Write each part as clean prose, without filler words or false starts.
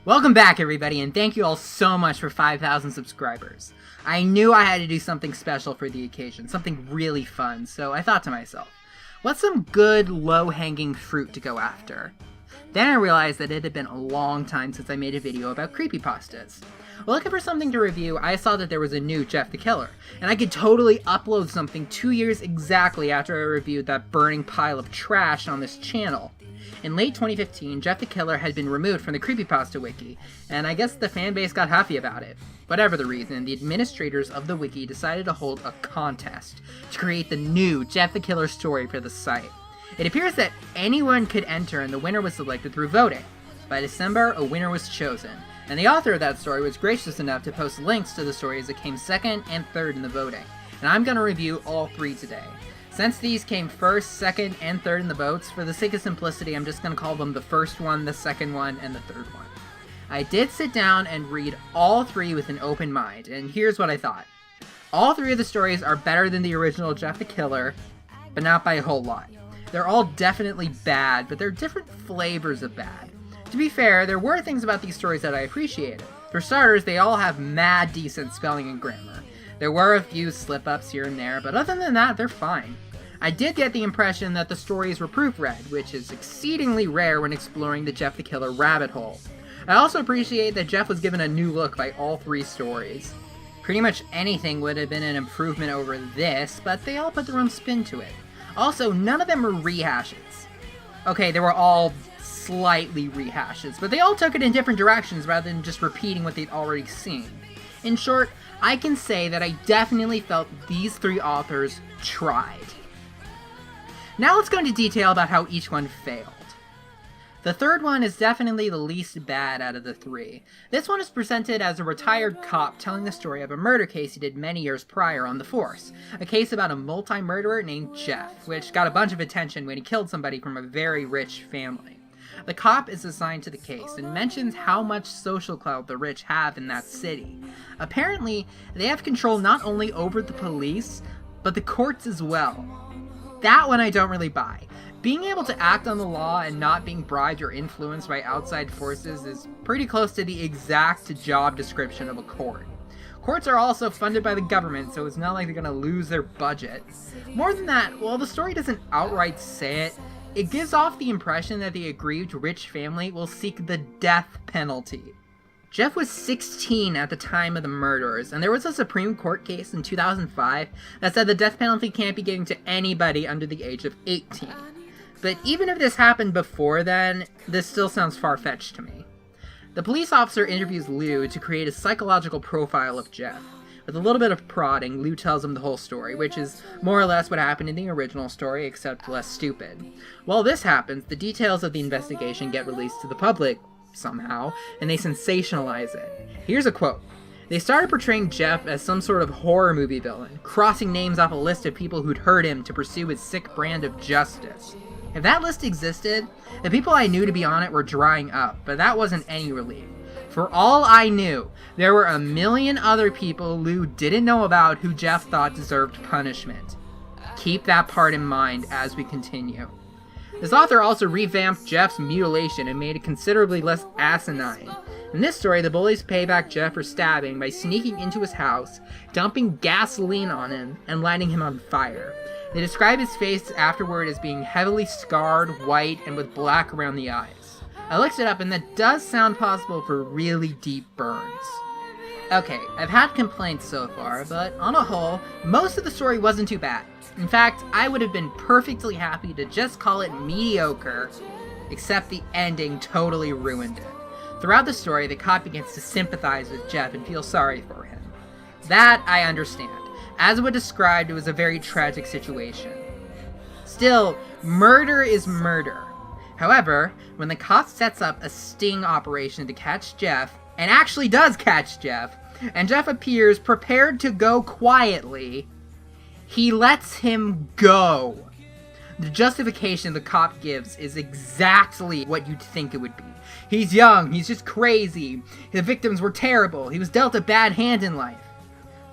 Welcome back, everybody, and thank you all so much for 5,000 subscribers. I knew I had to do something special for the occasion, something really fun, so I thought to myself, what's some good low-hanging fruit to go after? Then I realized that it had been a long time since I made a video about creepypastas. While looking for something to review, I saw that there was a new Jeff the Killer, and I could totally upload something 2 years exactly after I reviewed that burning pile of trash on this channel. In late 2015, Jeff the Killer had been removed from the Creepypasta Wiki, and I guess the fanbase got huffy about it. Whatever the reason, the administrators of the wiki decided to hold a contest to create the new Jeff the Killer story for the site. It appears that anyone could enter and the winner was selected through voting. By December, a winner was chosen, and the author of that story was gracious enough to post links to the story as it came second and third in the voting, and I'm going to review all three today. Since these came first, second, and third in the votes, for the sake of simplicity, I'm just going to call them the first one, the second one, and the third one. I did sit down and read all three with an open mind, and here's what I thought. All three of the stories are better than the original Jeff the Killer, but not by a whole lot. They're all definitely bad, but they're different flavors of bad. To be fair, there were things about these stories that I appreciated. For starters, they all have mad decent spelling and grammar. There were a few slip-ups here and there, but other than that, they're fine. I did get the impression that the stories were proofread, which is exceedingly rare when exploring the Jeff the Killer rabbit hole. I also appreciate that Jeff was given a new look by all three stories. Pretty much anything would have been an improvement over this, but they all put their own spin to it. Also, none of them were rehashes. Okay, they were all slightly rehashes, but they all took it in different directions rather than just repeating what they'd already seen. In short, I can say that I definitely felt these three authors tried. Now let's go into detail about how each one failed. The third one is definitely the least bad out of the three. This one is presented as a retired cop telling the story of a murder case he did many years prior on the force. A case about a multi-murderer named Jeff, which got a bunch of attention when he killed somebody from a very rich family. The cop is assigned to the case and mentions how much social clout the rich have in that city. Apparently, they have control not only over the police, but the courts as well. That one I don't really buy. Being able to act on the law and not being bribed or influenced by outside forces is pretty close to the exact job description of a court. Courts are also funded by the government, so it's not like they're gonna lose their budget. More than that, while the story doesn't outright say it, it gives off the impression that the aggrieved rich family will seek the death penalty. Jeff was 16 at the time of the murders, and there was a Supreme Court case in 2005 that said the death penalty can't be given to anybody under the age of 18. But even if this happened before then, this still sounds far-fetched to me. The police officer interviews Lou to create a psychological profile of Jeff. With a little bit of prodding, Lou tells him the whole story, which is more or less what happened in the original story, except less stupid. While this happens, the details of the investigation get released to the public, somehow, and they sensationalize it. Here's a quote. They started portraying Jeff as some sort of horror movie villain, crossing names off a list of people who'd hurt him to pursue his sick brand of justice. If that list existed, the people I knew to be on it were drying up, but that wasn't any relief. For all I knew, there were a million other people Lou didn't know about who Jeff thought deserved punishment. Keep that part in mind as we continue. This author also revamped Jeff's mutilation and made it considerably less asinine. In this story, the bullies pay back Jeff for stabbing by sneaking into his house, dumping gasoline on him, and lighting him on fire. They describe his face afterward as being heavily scarred, white, and with black around the eyes. I looked it up, and that does sound possible for really deep burns. Okay, I've had complaints so far, but on a whole, most of the story wasn't too bad. In fact, I would have been perfectly happy to just call it mediocre, except the ending totally ruined it. Throughout the story, the cop begins to sympathize with Jeff and feel sorry for him. That I understand. As was described, it was a very tragic situation. Still, murder is murder. However, when the cop sets up a sting operation to catch Jeff, and actually does catch Jeff, and Jeff appears prepared to go quietly, he lets him go. The justification the cop gives is exactly what you'd think it would be. He's young, he's just crazy, the victims were terrible, he was dealt a bad hand in life.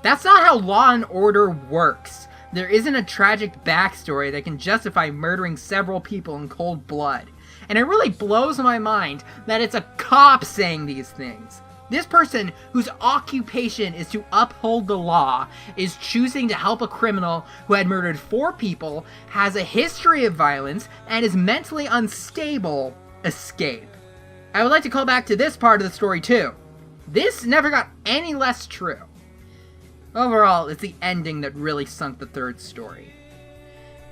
That's not how Law and Order works. There isn't a tragic backstory that can justify murdering several people in cold blood. And it really blows my mind that it's a cop saying these things. This person, whose occupation is to uphold the law, is choosing to help a criminal who had murdered 4 people, has a history of violence, and is mentally unstable, escape. I would like to call back to this part of the story too. This never got any less true. Overall, it's the ending that really sunk the third story.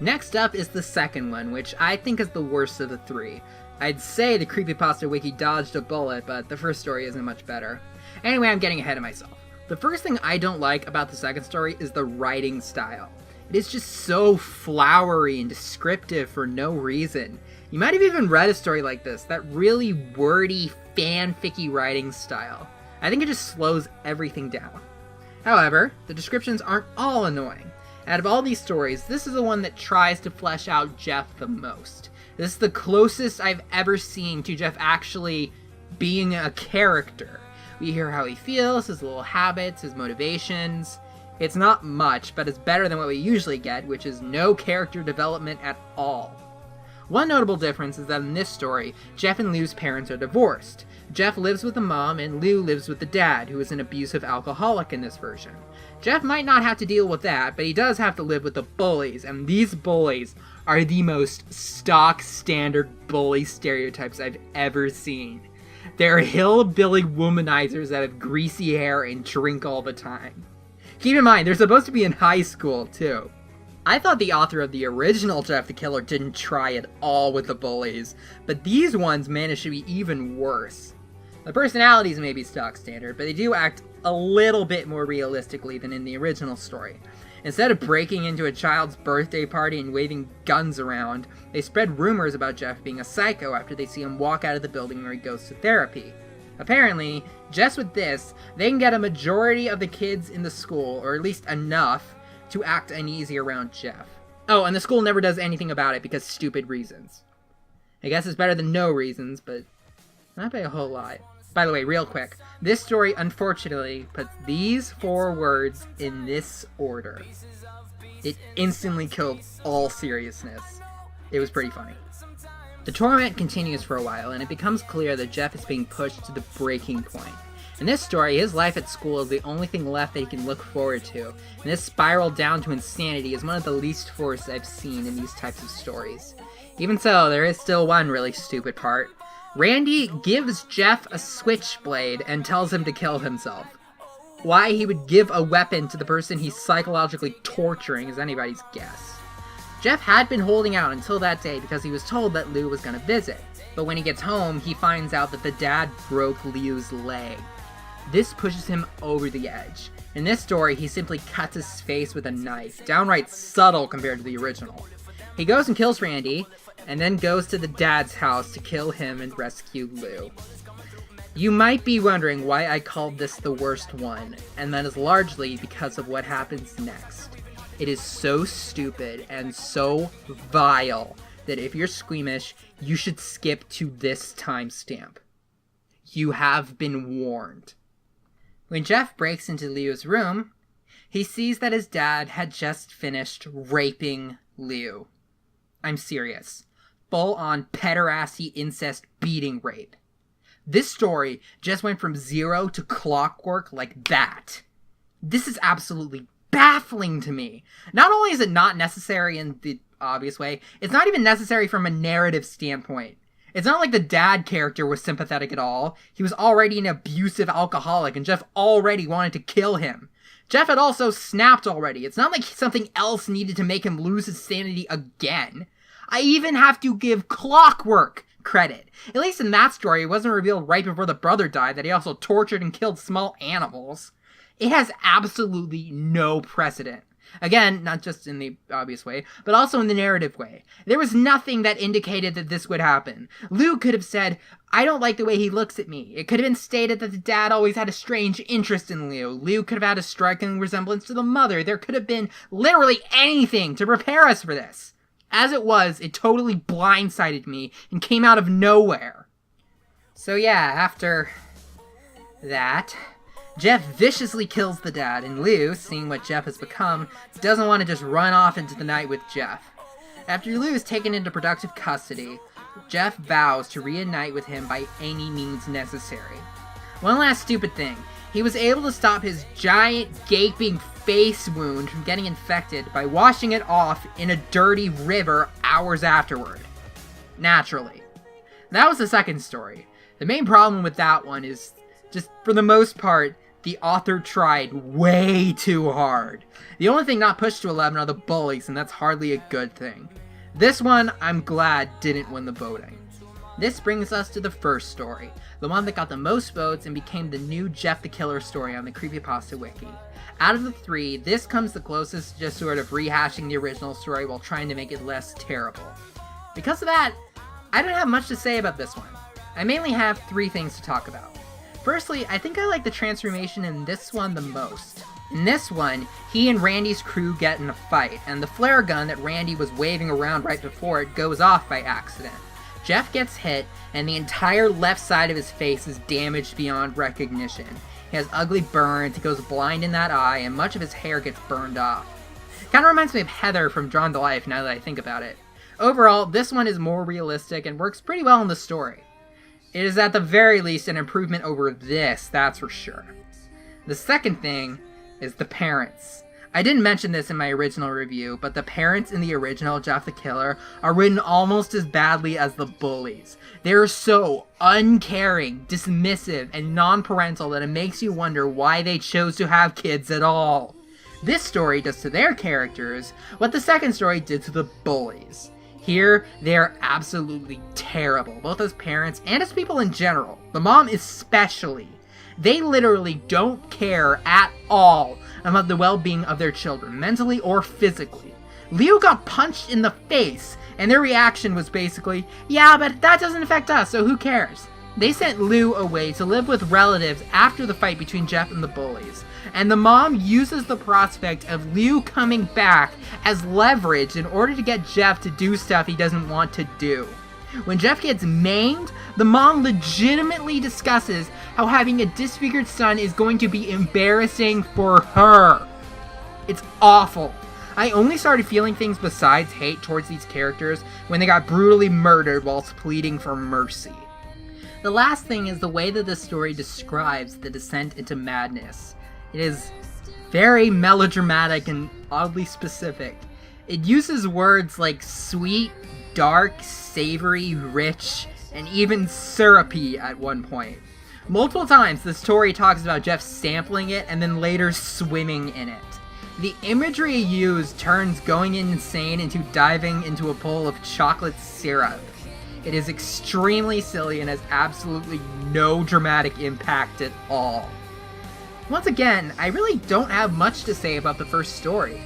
Next up is the second one, which I think is the worst of the 3. I'd say the Creepypasta Wiki dodged a bullet, but the first story isn't much better. Anyway, I'm getting ahead of myself. The first thing I don't like about the second story is the writing style. It is just so flowery and descriptive for no reason. You might have even read a story like this, that really wordy, fanficky writing style. I think it just slows everything down. However, the descriptions aren't all annoying. Out of all these stories, this is the one that tries to flesh out Jeff the most. This is the closest I've ever seen to Jeff actually being a character. We hear how he feels, his little habits, his motivations. It's not much, but it's better than what we usually get, which is no character development at all. One notable difference is that in this story, Jeff and Lou's parents are divorced. Jeff lives with the mom, and Lou lives with the dad, who is an abusive alcoholic in this version. Jeff might not have to deal with that, but he does have to live with the bullies, and these bullies are the most stock standard bully stereotypes I've ever seen. They're hillbilly womanizers that have greasy hair and drink all the time. Keep in mind, they're supposed to be in high school, too. I thought the author of the original Jeff the Killer didn't try at all with the bullies, but these ones managed to be even worse. The personalities may be stock standard, but they do act a little bit more realistically than in the original story. Instead of breaking into a child's birthday party and waving guns around, they spread rumors about Jeff being a psycho after they see him walk out of the building where he goes to therapy. Apparently, just with this, they can get a majority of the kids in the school, or at least enough, to act uneasy around Jeff. Oh, and the school never does anything about it because stupid reasons. I guess it's better than no reasons, but not by a whole lot. By the way, real quick, this story unfortunately puts these 4 words in this order. It instantly killed all seriousness. It was pretty funny. The torment continues for a while, and it becomes clear that Jeff is being pushed to the breaking point. In this story, his life at school is the only thing left that he can look forward to, and this spiral down to insanity is one of the least forced I've seen in these types of stories. Even so, there is still one really stupid part. Randy gives Jeff a switchblade and tells him to kill himself. Why he would give a weapon to the person he's psychologically torturing is anybody's guess. Jeff had been holding out until that day because he was told that Lou was going to visit, but when he gets home, he finds out that the dad broke Lou's leg. This pushes him over the edge. In this story, he simply cuts his face with a knife, downright subtle compared to the original. He goes and kills Randy, and then goes to the dad's house to kill him and rescue Lou. You might be wondering why I called this the worst one, and that is largely because of what happens next. It is so stupid and so vile that if you're squeamish, you should skip to this timestamp. You have been warned. When Jeff breaks into Lou's room, he sees that his dad had just finished raping Lou. I'm serious. Full-on pederasty incest beating rape. This story just went from 0 to clockwork like that. This is absolutely baffling to me. Not only is it not necessary in the obvious way, it's not even necessary from a narrative standpoint. It's not like the dad character was sympathetic at all. He was already an abusive alcoholic, and Jeff already wanted to kill him. Jeff had also snapped already. It's not like something else needed to make him lose his sanity again. I even have to give Clockwork credit. At least in that story, it wasn't revealed right before the brother died that he also tortured and killed small animals. It has absolutely no precedent. Again, not just in the obvious way, but also in the narrative way. There was nothing that indicated that this would happen. Lou could have said, "I don't like the way he looks at me." It could have been stated that the dad always had a strange interest in Lou. Lou could have had a striking resemblance to the mother. There could have been literally anything to prepare us for this. As it was, it totally blindsided me and came out of nowhere. So yeah, after that, Jeff viciously kills the dad, and Lou, seeing what Jeff has become, doesn't want to just run off into the night with Jeff. After Lou is taken into productive custody, Jeff vows to reunite with him by any means necessary. One last stupid thing. He was able to stop his giant, gaping face wound from getting infected by washing it off in a dirty river hours afterward. Naturally. That was the second story. The main problem with that one is, just for the most part, the author tried way too hard. The only thing not pushed to 11 are the bullies, and that's hardly a good thing. This one, I'm glad, didn't win the voting. This brings us to the first story, the one that got the most votes and became the new Jeff the Killer story on the Creepypasta Wiki. Out of the three, this comes the closest to just sort of rehashing the original story while trying to make it less terrible. Because of that, I don't have much to say about this one. I mainly have three things to talk about. Firstly, I think I like the transformation in this one the most. In this one, he and Randy's crew get in a fight, and the flare gun that Randy was waving around right before it goes off by accident. Jeff gets hit, and the entire left side of his face is damaged beyond recognition. He has ugly burns, he goes blind in that eye, and much of his hair gets burned off. Kinda reminds me of Heather from Drawn to Life now that I think about it. Overall, this one is more realistic and works pretty well in the story. It is at the very least an improvement over this, that's for sure. The second thing is the parents. I didn't mention this in my original review, but the parents in the original Jeff the Killer are written almost as badly as the bullies. They're so uncaring, dismissive, and non-parental that it makes you wonder why they chose to have kids at all. This story does to their characters what the second story did to the bullies. Here, they are absolutely terrible, both as parents and as people in general. The mom especially. They literally don't care at all about the well-being of their children, mentally or physically. Leo got punched in the face, and their reaction was basically, yeah, but that doesn't affect us, so who cares? They sent Lou away to live with relatives after the fight between Jeff and the bullies, and the mom uses the prospect of Lou coming back as leverage in order to get Jeff to do stuff he doesn't want to do. When Jeff gets maimed, the mom legitimately discusses how having a disfigured son is going to be embarrassing for her. It's awful. I only started feeling things besides hate towards these characters when they got brutally murdered whilst pleading for mercy. The last thing is the way that the story describes the descent into madness. It is very melodramatic and oddly specific. It uses words like sweet, dark, savory, rich, and even syrupy at one point. Multiple times the story talks about Jeff sampling it and then later swimming in it. The imagery used turns going insane into diving into a bowl of chocolate syrup. It is extremely silly and has absolutely no dramatic impact at all. Once again, I really don't have much to say about the first story.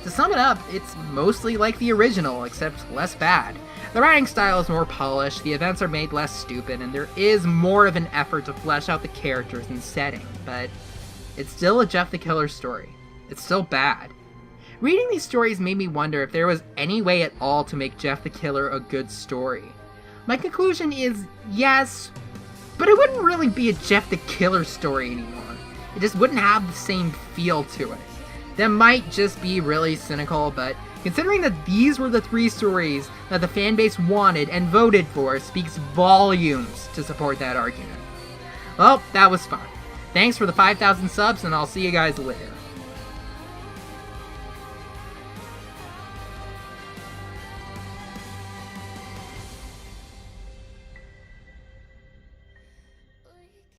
To sum it up, it's mostly like the original, except less bad. The writing style is more polished, the events are made less stupid, and there is more of an effort to flesh out the characters and setting, but it's still a Jeff the Killer story. It's still bad. Reading these stories made me wonder if there was any way at all to make Jeff the Killer a good story. My conclusion is yes, but it wouldn't really be a Jeff the Killer story anymore. It just wouldn't have the same feel to it. That might just be really cynical, but considering that these were the three stories that the fanbase wanted and voted for speaks volumes to support that argument. Well, that was fun. Thanks for the 5,000 subs, and I'll see you guys later.